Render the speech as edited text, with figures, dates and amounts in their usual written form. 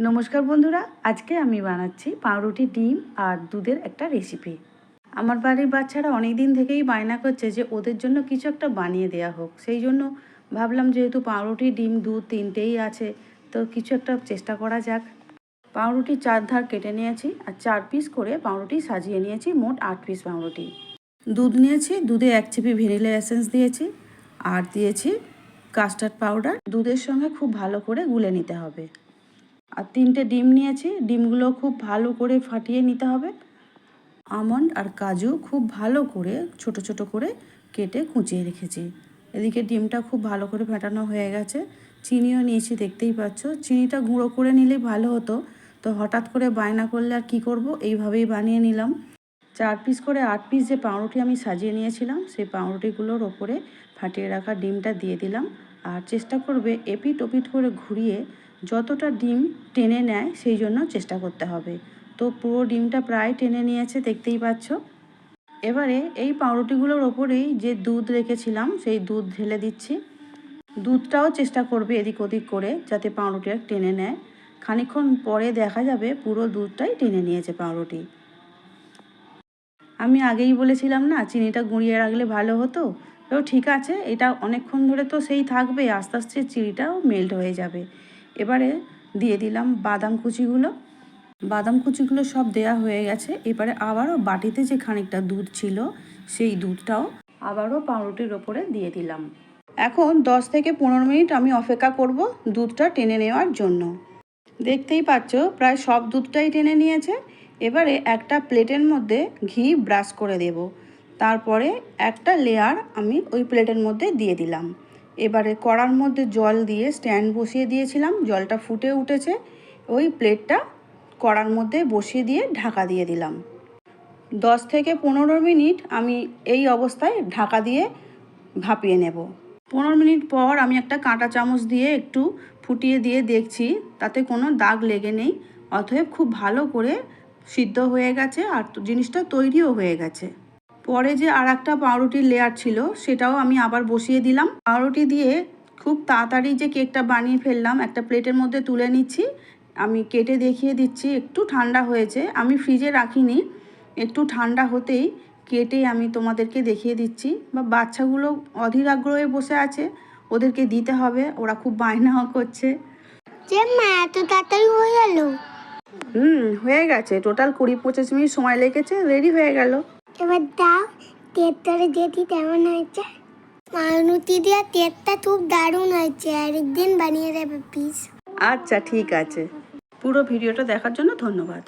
নমস্কার বন্ধুরা, আজকে আমি বানাচ্ছি পাউরুটি, ডিম আর দুধের একটা রেসিপি। আমার বাড়ির বাচ্চারা অনেক দিন থেকেই বায়না করছে যে ওদের জন্য কিছু একটা বানিয়ে দেওয়া হোক। সেই জন্য ভাবলাম যেহেতু পাউরুটি, ডিম, দুধ তিনটেই আছে, তো কিছু একটা চেষ্টা করা যাক। পাউরুটি 4 ধার কেটে নিয়েছি আর 4 পিস করে পাউরুটি সাজিয়ে নিয়েছি, মোট 8 পিস পাউরুটি। দুধ নিয়েছি, দুধে 1 চিপি ভ্যানিলা এসেন্স দিয়েছি আর দিয়েছি কাস্টার্ড পাউডার। দুধের সঙ্গে খুব ভালো করে গুলে নিতে হবে। আর 3টে ডিম নিয়েছি, ডিমগুলো খুব ভালো করে ফাটিয়ে নিতে হবে। আমন্ড আর কাজু খুব ভালো করে ছোট ছোট করে কেটে কুচিয়ে রেখেছি। এদিকে ডিমটা খুব ভালো করে ফাটানো হয়ে গেছে। চিনিও নিয়েছি, দেখতেই পাচ্ছ। চিনিটা গুঁড়ো করে নিলেই ভালো হতো, তো হঠাৎ করে বায়না করলে আর কী করব, এইভাবেই বানিয়ে নিলাম। 4 পিস করে 8 পিস যে পাউরুটি আমি সাজিয়ে নিয়েছিলাম, সেই পাউরুটিগুলোর ওপরে ফাটিয়ে রাখা ডিমটা দিয়ে দিলাম। আর চেষ্টা করবে এপিট ওপিট করে ঘুরিয়ে যতটা ডিম টেনে নেয় সেই জন্য চেষ্টা করতে হবে। তো পুরো ডিমটা প্রায় টেনে নিয়েছে, দেখতেই পাচ্ছ। এবারে এই পাউরুটিগুলোর ওপরেই যে দুধ রেখেছিলাম সেই দুধ ঢেলে দিচ্ছি। দুধটাও চেষ্টা করবে এদিক ওদিক করে যাতে পাউরুটিটা টেনে নেয়। খানিকক্ষণ পরে দেখা যাবে পুরো দুধটাই টেনে নিয়েছে পাউরুটি। আমি আগেই বলেছিলাম না, চিনিটা গুঁড়িয়ে রাখলে ভালো হতো। তো ঠিক আছে, এটা অনেকক্ষণ ধরে তো সেই থাকবে, আস্তে আস্তে চিনিটাও মেল্ট হয়ে যাবে। এবারে দিয়ে দিলাম বাদাম কুচিগুলো। বাদাম কুচিগুলো সব দেয়া হয়ে গেছে। এবারে আবারও বাটিতে যে খানিকটা দুধ ছিল সেই দুধটাও আবারও পাউরুটির ওপরে দিয়ে দিলাম। এখন 10 থেকে 15 মিনিট আমি অপেক্ষা করব দুধটা টেনে নেওয়ার জন্য। দেখতেই পাচ্ছ প্রায় সব দুধটাই টেনে নিয়েছে। এবারে একটা প্লেটের মধ্যে ঘি ব্রাশ করে দেব। তারপরে একটা লেয়ার আমি ওই প্লেটের মধ্যে দিয়ে দিলাম। এবারে কড়ার মধ্যে জল দিয়ে স্ট্যান্ড বসিয়ে দিয়েছিলাম, জলটা ফুটে উঠেছে। ওই প্লেটটা কড়ার মধ্যে বসিয়ে দিয়ে ঢাকা দিয়ে দিলাম। 10 থেকে 15 মিনিট আমি এই অবস্থায় ঢাকা দিয়ে ভাপিয়ে নেব। 15 মিনিট পর আমি একটা কাঁটা চামচ দিয়ে একটু ফুটিয়ে দিয়ে দেখছি তাতে কোনো দাগ লেগে নেই। অতএব খুব ভালো করে সিদ্ধ হয়ে গেছে আর জিনিসটা তৈরিও হয়ে গেছে। পরে যে আর একটা পাউরুটির লেয়ার ছিল সেটাও আমি আবার বসিয়ে দিলাম। পাউরুটি দিয়ে খুব তাড়াতাড়ি যে কেকটা বানিয়ে ফেললাম, একটা প্লেটের মধ্যে তুলে নিচ্ছি। আমি কেটে দেখিয়ে দিচ্ছি। একটু ঠান্ডা হয়েছে, আমি ফ্রিজে রাখিনি। একটু ঠান্ডা হতেই কেটে আমি তোমাদেরকে দেখিয়ে দিচ্ছি। বা বাচ্চাগুলো অধীর আগ্রহে বসে আছে, ওদেরকে দিতে হবে, ওরা খুব বায়নাও করছে। যে মা এত তাড়াতাড়ি হয়ে গেল? হয়ে গেছে, টোটাল 20-25 মিনিট সময় লেগেছে, রেডি হয়ে গেল। এবার দাও, তেতটারে যেটি কেমন হয়েছে? পাউরুটি দিয়ে তেতটা খুব দারুণ হয়েছে, আরেকদিন বানিয়ে দেবে প্লিজ। আচ্ছা ঠিক আছে। পুরো ভিডিওটা দেখার জন্য ধন্যবাদ।